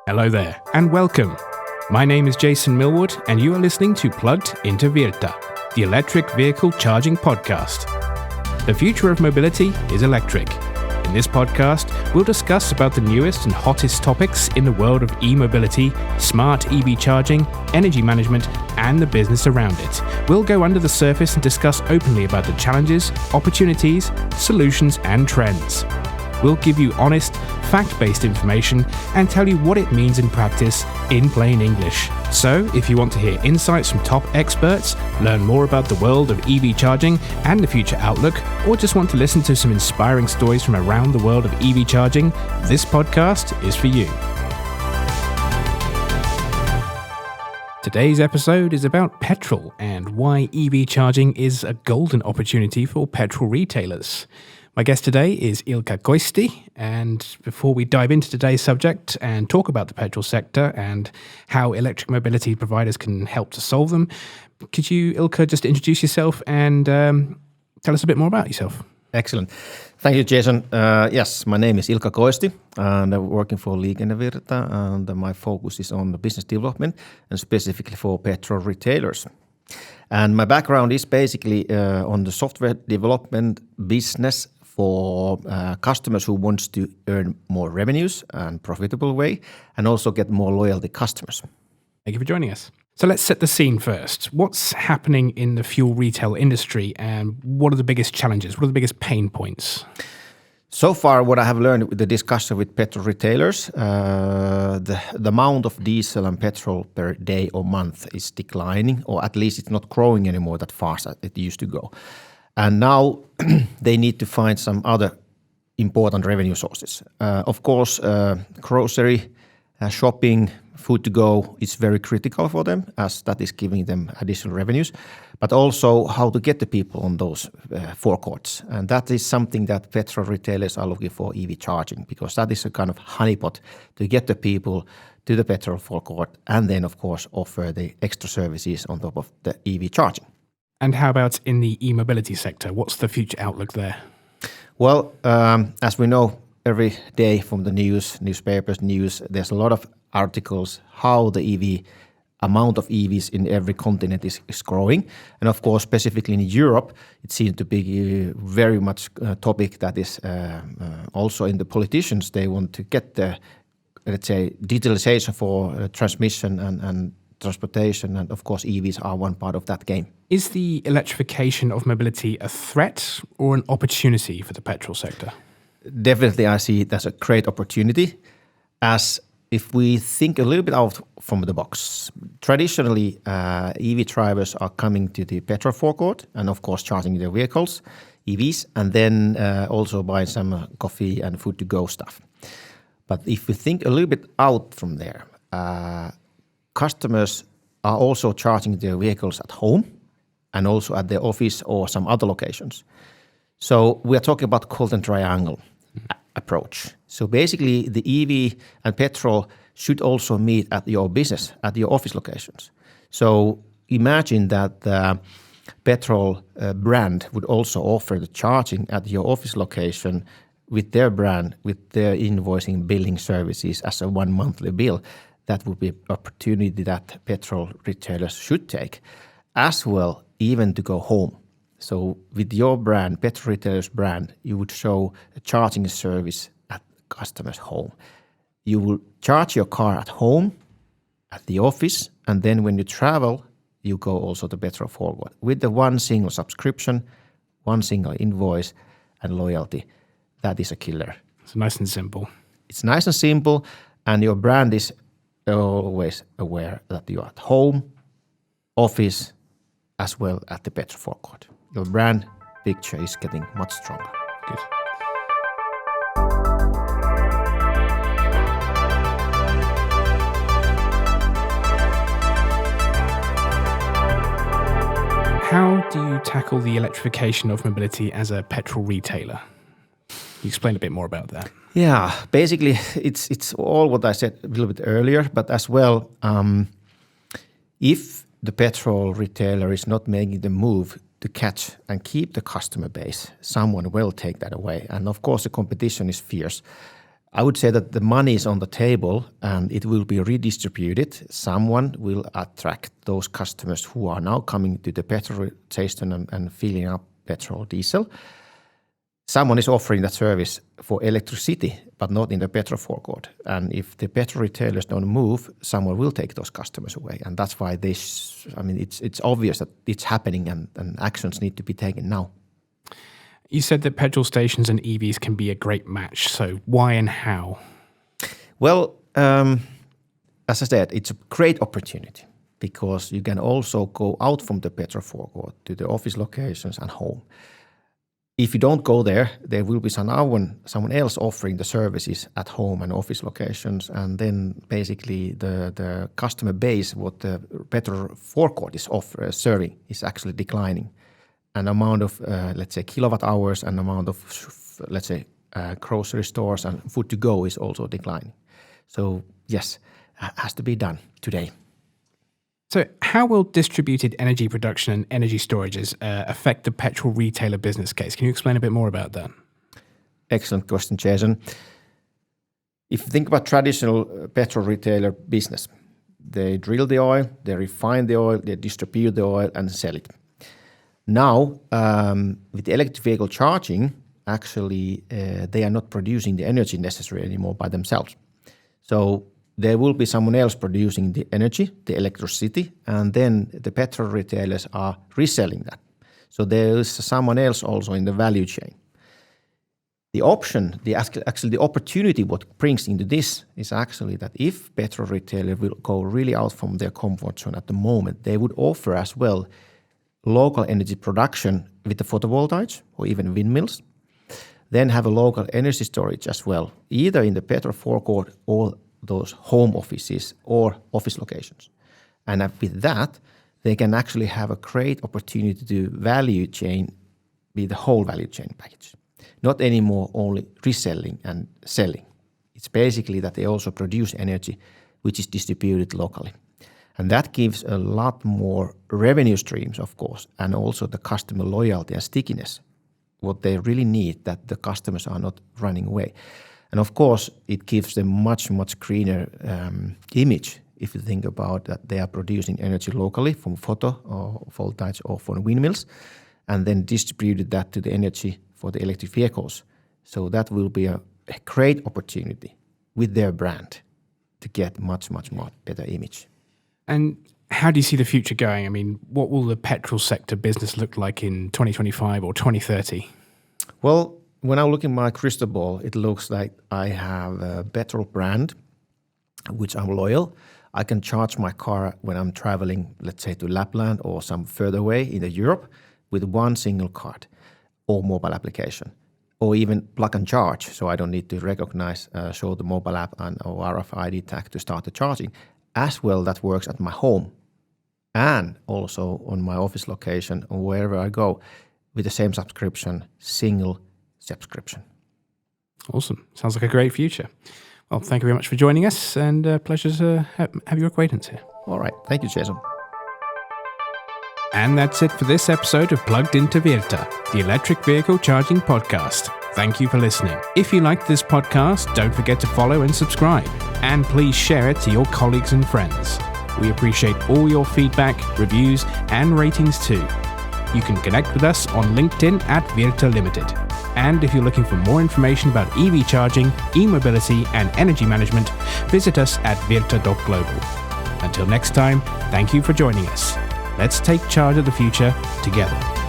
Hello there, and welcome. My name is Jason Millward, and you are listening to Plugged Into Virta, the electric vehicle charging podcast. The future of mobility is electric. In this podcast, we'll discuss about the newest and hottest topics in the world of e-mobility, smart EV charging, energy management, and the business around it. We'll go under the surface and discuss openly about the challenges, opportunities, solutions, and trends. We'll give you honest, fact-based information and tell you what it means in practice in plain English. So, if you want to hear insights from top experts, learn more about the world of EV charging and the future outlook, or just want to listen to some inspiring stories from around the world of EV charging, this podcast is for you. Today's episode is about petrol and why EV charging is a golden opportunity for petrol retailers. My guest today is Ilkka Koisti, and before we dive into today's subject and talk about the petrol sector and how electric mobility providers can help to solve them, could you, Ilkka, just introduce yourself and tell us a bit more about yourself? Excellent. Thank you, Jason. Yes, my name is Ilkka Koisti, and I'm working for Into Virta, and my focus is on the business development and specifically for petrol retailers. And my background is basically on the software development business for customers who wants to earn more revenues and profitable way, and also get more loyalty customers. Thank you for joining us. So let's set the scene first. What's happening in the fuel retail industry, and what are the biggest challenges? What are the biggest pain points? So far, what I have learned with the discussion with petrol retailers, the amount of diesel and petrol per day or month is declining, or at least it's not growing anymore that fast as it used to go. And now they need to find some other important revenue sources. Of course, grocery, shopping, food to go is very critical for them, as that is giving them additional revenues, but also how to get the people on those forecourts. And that is something that petrol retailers are looking for EV charging, because that is a kind of honeypot to get the people to the petrol forecourt and then, of course, offer the extra services on top of the EV charging. And how about in the e-mobility sector? What's the future outlook there? Well, as we know, every day from the newspapers, there's a lot of articles how the amount of EVs in every continent is growing. And of course, specifically in Europe, it seems to be very much a topic that is also in the politicians. They want to get the, let's say, digitalization for transmission and transportation, and of course EVs are one part of that game. Is the electrification of mobility a threat or an opportunity for the petrol sector? Definitely I see it as a great opportunity, as if we think a little bit out from the box. Traditionally, EV drivers are coming to the petrol forecourt and of course charging their vehicles, EVs, and then also buying some coffee and food to go stuff. But if we think a little bit out from there, customers are also charging their vehicles at home and also at their office or some other locations. So we are talking about golden triangle approach. So basically the EV and petrol should also meet at your business, at your office locations. So imagine that the petrol brand would also offer the charging at your office location with their brand, with their invoicing billing services as a 1 monthly bill. That would be an opportunity that petrol retailers should take, as well even to go home. So with your brand, petrol retailer's brand, you would show a charging service at customer's home. You will charge your car at home, at the office, and then when you travel, you go also to petrol forward with the one single subscription, one single invoice, and loyalty. That is a killer. It's nice and simple. It's nice and simple, and your brand is always aware that you're at home, office, as well at the petrol forecourt. Your brand picture is getting much stronger. Good. How do you tackle the electrification of mobility as a petrol retailer? Can you explain a bit more about that? Yeah, basically it's all what I said a little bit earlier, but as well, if the petrol retailer is not making the move to catch and keep the customer base, someone will take that away. And of course, the competition is fierce. I would say that the money is on the table and it will be redistributed. Someone will attract those customers who are now coming to the petrol station and filling up petrol, diesel. Someone is offering that service for electricity, but not in the petrol forecourt. And if the petrol retailers don't move, someone will take those customers away. And that's why it's obvious that it's happening and actions need to be taken now. You said that petrol stations and EVs can be a great match. So why and how? Well, as I said, it's a great opportunity because you can also go out from the petrol forecourt to the office locations and home. If you don't go there, there will be someone else offering the services at home and office locations, and then basically the customer base, what the petrol forecourt is serving, is actually declining. An amount of, let's say, kilowatt hours and amount of, let's say, grocery stores and food to go is also declining. So yes, it has to be done today. So how will distributed energy production and energy storages affect the petrol retailer business case? Can you explain a bit more about that? Excellent question, Jason. If you think about traditional petrol retailer business, they drill the oil, they refine the oil, they distribute the oil and sell it. Now, with the electric vehicle charging, actually, they are not producing the energy necessary anymore by themselves. So there will be someone else producing the energy, the electricity, and then the petrol retailers are reselling that. So there is someone else also in the value chain. The option, the opportunity what brings into this is actually that if petrol retailer will go really out from their comfort zone at the moment, they would offer as well local energy production with the photovoltaics or even windmills, then have a local energy storage as well, either in the petrol forecourt or those home offices or office locations. And with that, they can actually have a great opportunity to value chain, be the whole value chain package. Not anymore only reselling and selling. It's basically that they also produce energy which is distributed locally. And that gives a lot more revenue streams, of course, and also the customer loyalty and stickiness, what they really need, that the customers are not running away. And of course, it gives them much, much greener image if you think about that they are producing energy locally from photovoltaics or from windmills, and then distributed that to the energy for the electric vehicles. So that will be a great opportunity with their brand to get much, much more better image. And how do you see the future going? I mean, what will the petrol sector business look like in 2025 or 2030? Well, when I look in my crystal ball, it looks like I have a petrol brand, which I'm loyal. I can charge my car when I'm traveling, let's say to Lapland or some further away in Europe with one single card or mobile application, or even plug and charge. So I don't need to show the mobile app or RFID tag to start the charging. As well, that works at my home and also on my office location or wherever I go with the same subscription, single subscription. Awesome. Sounds like a great future. Well, thank you very much for joining us, and pleasure to have your acquaintance here. All right. Thank you, Jason. And that's it for this episode of Plugged Into Virta, the electric vehicle charging podcast. Thank you for listening. If you liked this podcast, don't forget to follow and subscribe, and please share it to your colleagues and friends. We appreciate all your feedback, reviews, and ratings too. You can connect with us on LinkedIn at Virta Limited. And if you're looking for more information about EV charging, e-mobility, and energy management, visit us at virta.global. Until next time, thank you for joining us. Let's take charge of the future together.